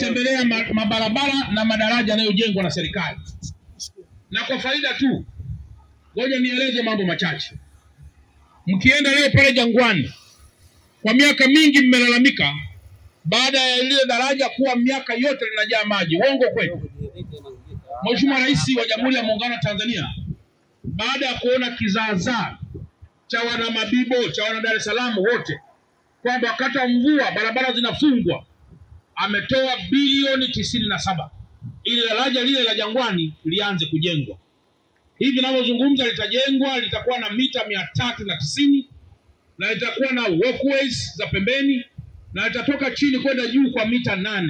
nimetembelea mabarabara na madaraja yanayojengwa na serikali. Na kwa faida tu, ngoja nieleze mambo machache. Mkienda leo pale Jangwani, kwa miaka mingi mmelalamika baada ya ile daraja kuwa miaka yote linajaa maji. Uongo kweli? Mheshimiwa Rais wa Jamhuri ya Muungano wa Tanzania, baada ya kuona kizaazaa cha wana Mabibo, cha wana Dar es Salaam wote kwamba wakati wa mvua barabara zinafungwa, ametoa bilioni 97 ili daraja lile la Jangwani lianze kujengwa. Hivi ninavyozungumza litajengwa, litakuwa na mita 390 na litakuwa na walkways za pembeni na litatoka chini kwenda juu kwa mita 8.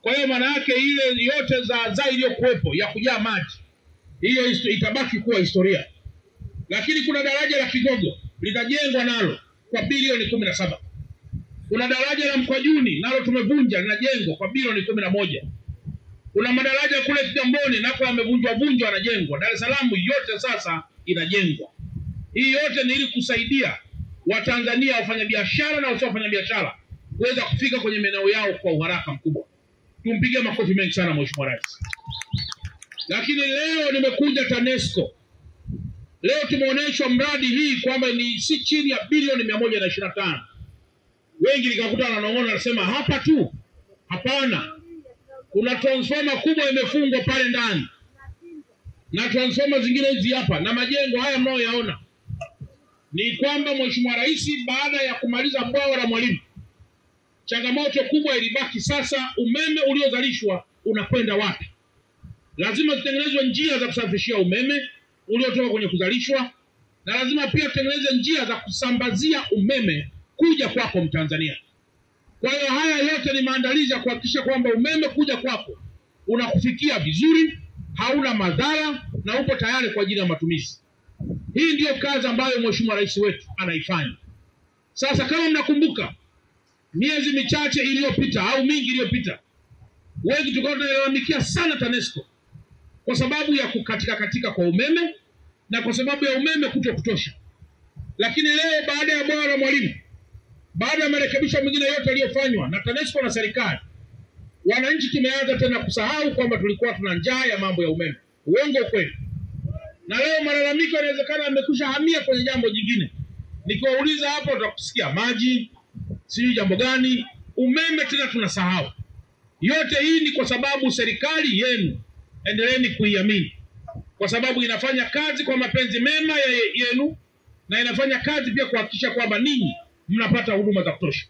Kwa hiyo maana yake ile yote za iliyokuwepo ya kujaa maji, hiyo itabaki kuwa historia. Lakini kuna daraja la Kigogo litajengwa nalo kwa bilioni 17. Kuna daraja la Mkwajuni nalo tumevunja, linajengwa kwa bilioni 11. Kuna madaraja kule Kigamboni nako yamevunjwa yanajengwa. Dar es Salaam yote sasa inajengwa. Hii yote ni ili kusaidia Watanzania wafanyabiashara na wasiofanyabiashara kuweza kufika kwenye maeneo yao kwa uharaka mkubwa. Tumpige makofi mengi sana Mheshimiwa Rais. Lakini leo nimekuja TANESCO. Leo tumeonyeshwa mradi hii kwamba ni si chini ya bilioni 125. Wengi nikakuta wananong'ona wanasema hapa tu. Hapana. Kuna transformer kubwa imefungwa pale ndani. Na transformer zingine hizi hapa na majengo haya mnayoyaona. Ni kwamba Mheshimiwa Rais baada ya kumaliza bwawa la Mwalimu, changamoto kubwa ilibaki sasa, umeme uliozalishwa unakwenda wapi? Lazima zitengenezwe njia za kusafirishia umeme uliotoka kwenye kuzalishwa, na lazima pia tutengeneze njia za kusambazia umeme kuja kwako Mtanzania. Kwa hiyo haya yote ni maandalizi ya kuhakikisha kwamba umeme kuja kwako unakufikia vizuri, hauna madhara na upo tayari kwa ajili ya matumizi. Hii ndiyo kazi ambayo Mheshimiwa Rais wetu anaifanya. Sasa kama mnakumbuka, miezi michache iliyopita au mingi iliyopita, wengi tulikuwa tunalalamikia sana TANESCO kwa sababu ya kukatika kwa umeme na kwa sababu ya umeme kutosha. Lakini leo baada ya bwawa la Mwalimu, baada ya marekebisho mengine yote yaliyofanywa na TANESCO na serikali, wananchi tumeanza tena kusahau kwamba tulikuwa tuna njaa ya mambo ya umeme. Uongo kweli? Na leo malalamiko yanawezekana yamekwisha hamia kwenye jambo jingine. Nikiwauliza hapo utakusikia maji, si jambo gani, umeme tena tunasahau. Yote hii ni kwa sababu serikali yenu, endeleeni kuiamini, kwa sababu inafanya kazi kwa mapenzi mema yenu na inafanya kazi pia kuhakikisha kwamba ninyi mnapata huduma za kutosha.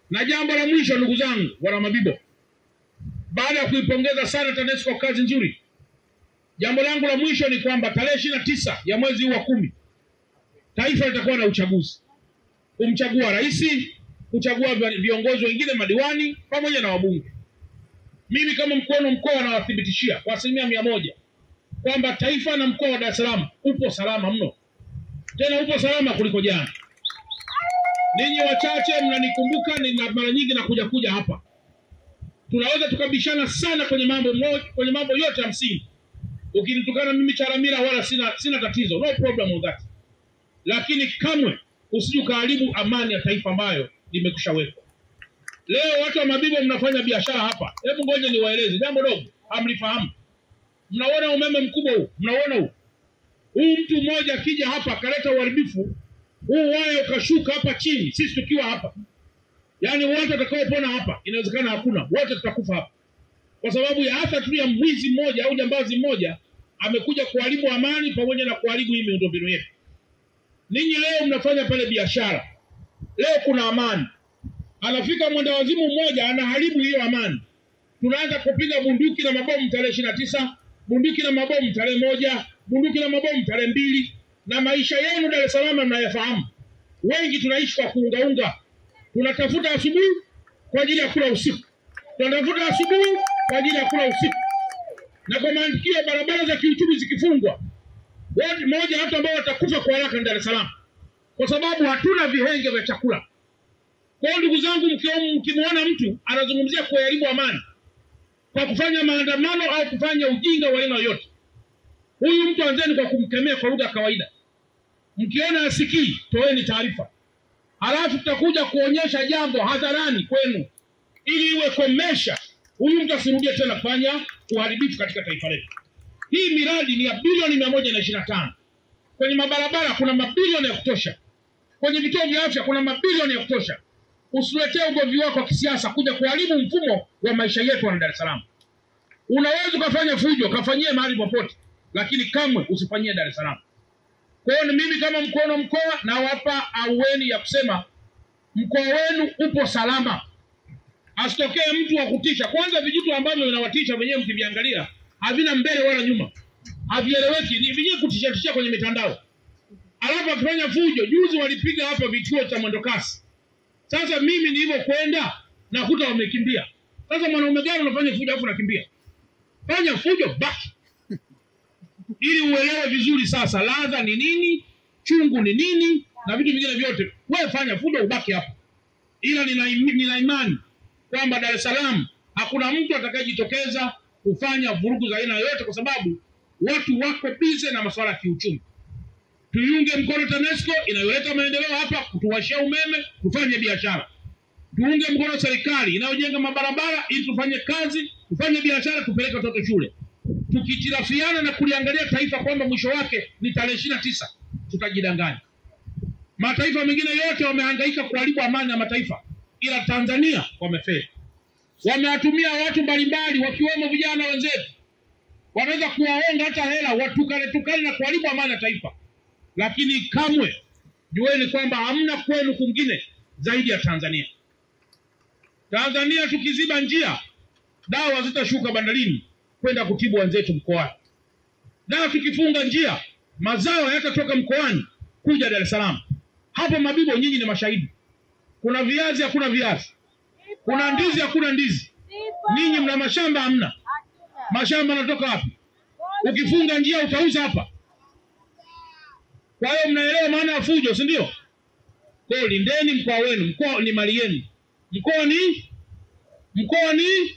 Na jambo la mwisho ndugu zangu wana Mabibo, baada ya kuipongeza sana TANESCO kazi nzuri, jambo langu la mwisho ni kwamba tarehe 29 ya mwezi huu wa 10 taifa litakuwa na uchaguzi. Kumchagua rais, kuchagua viongozi wengine, madiwani pamoja na wabunge. Mimi kama mkuu wa mkoa nawathibitishia kwa 100% kwamba taifa na mkoa wa Dar es Salaam upo salama mno. Tena upo salama kuliko jana. Ninyi wachache mnanikumbuka, ni mara nyingi nakuja hapa. Tunaweza tukabishana sana kwenye mambo yote ya msingi. Ukinitukana mimi Charamila wala sina tatizo, no problem with that. Lakini kamwe usije ukaharibu amani ya taifa ambayo limekushawekwa. Leo watu wa Mabibo mnafanya biashara hapa. Hebu ngoja niwaeleze jambo dogo, hamlifahamu. Mnaona umeme mkubwa huu? Mnaona huu? Huu mtu mmoja akija hapa kaleta uharibifu, huu waya ukashuka hapa chini, sisi tukiwa hapa. Yaani watu watakaopona hapa, inawezekana hakuna, wote tutakufa hapa. Kwa sababu ya hata tu ya mwizi mmoja au jambazi mmoja amekuja kuharibu amani pamoja na kuharibu hii miundombinu yetu. Ninyi leo mnafanya pale biashara. Leo kuna amani. Anafika mwendawazimu mmoja anaharibu hiyo amani. Tunaanza kupiga bunduki na mabomu tarehe 29, bunduki na mabomu tarehe 1, bunduki na mabomu tarehe 2, na maisha yenu Dar es Salaam mnayafahamu. Wengi tunaishi kwa kuungaunga. Tunatafuta asubuhi kwa ajili ya kula usiku. Tunatafuta asubuhi kwa ajili ya kula usiku. Na kwa maandikio barabara za kiuchumi zikifungwa, watu mmoja hata ambao watakufa kwa haraka Dar es Salaam kwa sababu hatuna vihenge vya chakula. Kwa hiyo ndugu zangu, mkimuona mtu anazungumzia kuharibu amani kwa kufanya maandamano au kufanya ujinga wa aina yoyote, huyu mtu anzeni kwa kumkemea kwa lugha kawaida. Mkiona asikii, toeni taarifa. Halafu tutakuja kuonyesha jambo hadharani kwenu ili iwe komesha huyu mtu asirudie tena kufanya uharibifu katika taifa letu. Hii miradi ni ya bilioni 125. Kwenye mabarabara kuna mabilioni ya kutosha. Kwenye vituo vya afya kuna mabilioni ya kutosha. Usiletee ugomvi wako wa kisiasa kuja kuharibu mfumo wa maisha yetu wa Dar es Salaam. Unaweza kufanya fujo, kafanyie mahali popote, lakini kamwe usifanyie Dar es Salaam. Kwa hiyo mimi kama mkuu wa mkoa nawapa aweni ya kusema mkoa wenu upo salama. Asitokee mtu wa kutisha. Kwanza vijitu ambavyo vinawatisha wenyewe mkiviangalia havina mbele wala nyuma. Havieleweki, ni vyenyewe kutisha kwenye mitandao. Alafu akifanya fujo, juzi walipiga hapa vituo cha mwendokasi. Sasa mimi nilivyokwenda nakuta wamekimbia. Sasa mwanaume gani unafanya fujo afu unakimbia? Fanya fujo baki. Ili uelewe vizuri sasa ladha ni nini, chungu ni nini na vitu vingine vyote. Wewe fanya fujo ubaki hapo. Ila nina imani kwamba Dar es Salaam hakuna mtu atakayejitokeza kufanya vurugu za aina yoyote kwa sababu watu wako busy na masuala ya kiuchumi. Tuiunge mkono TANESCO inayoleta maendeleo hapa, kutuwashia umeme, tufanye biashara. Tuunge mkono serikali inayojenga mabarabara ili tufanye kazi, tufanye biashara, tupeleke watoto shule. Tukitirafiana na kuliangalia taifa kwamba mwisho wake ni tarehe 29, tutajidanganya. Mataifa mengine yote wamehangaika kuharibu amani ya mataifa, ila Tanzania wamefeli. Wamewatumia watu mbalimbali wakiwemo vijana wenzetu. Wanaweza kuwaonga hata hela watukane na kuharibu amani ya taifa. Lakini kamwe jueni kwamba hamna kwenu kwingine zaidi ya Tanzania. Tanzania tukiziba njia, dawa zitashuka bandarini kwenda kutibu wenzetu mkoani. Dawa tukifunga njia, mazao yatatoka mkoani kuja Dar es Salaam. Hapo Mabibo nyinyi ni mashahidi. Kuna viazi hakuna viazi. Kuna ndizi hakuna ndizi. Ninyi mna mashamba hamna. Mashamba yanatoka wapi? Ukifunga njia utauza hapa. Kwa hiyo mnaelewa maana ya fujo, si ndio? Kwa hiyo lindeni mkoa wenu. Mkoa ni mali yenu. Mkoa ni mali yenu.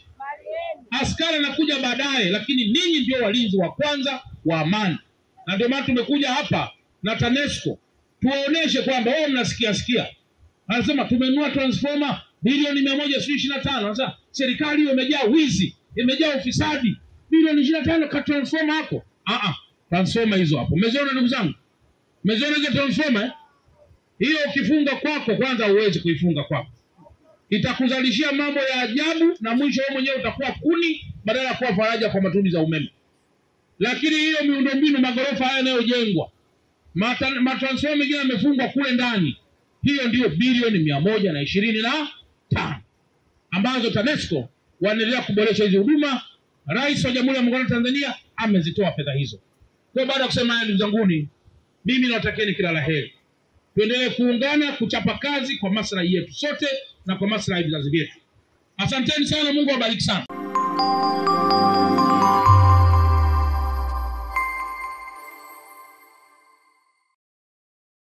Askari anakuja baadaye, lakini ninyi ndio walinzi wa kwanza wa amani. Na ndio maana tumekuja hapa na TANESCO tuwaoneshe kwamba wao mnasikia. Anasema tumenunua transformer bilioni 125. Sasa serikali hiyo imejaa wizi, imejaa ufisadi. Bilioni 25 ka transformer hapo. Transformer hizo hapo. Umeziona ndugu zangu? Umeziona hizo transformer? Hiyo ukifunga kwako kwanza uweze kuifunga kwako. Itakuzalishia mambo ya ajabu na mwisho wewe mwenyewe utakuwa kuni badala ya kuwa faraja kwa matumizi ya umeme. Lakini hiyo miundombinu magorofa haya yanayojengwa, matransformer mengine yamefungwa kule ndani. Hiyo ndio bilioni 125 ambazo TANESCO wanaendelea kuboresha hizo huduma. Rais wa Jamhuri ya Muungano wa Tanzania amezitoa fedha hizo. Kwa baada ya kusema haya ndugu zanguni, mimi nawatakieni kila la heri. Tuendelee kuungana kuchapa kazi kwa maslahi yetu sote na kwa maslahi ya vizazi vyetu. Asanteni sana, Mungu awabariki sana.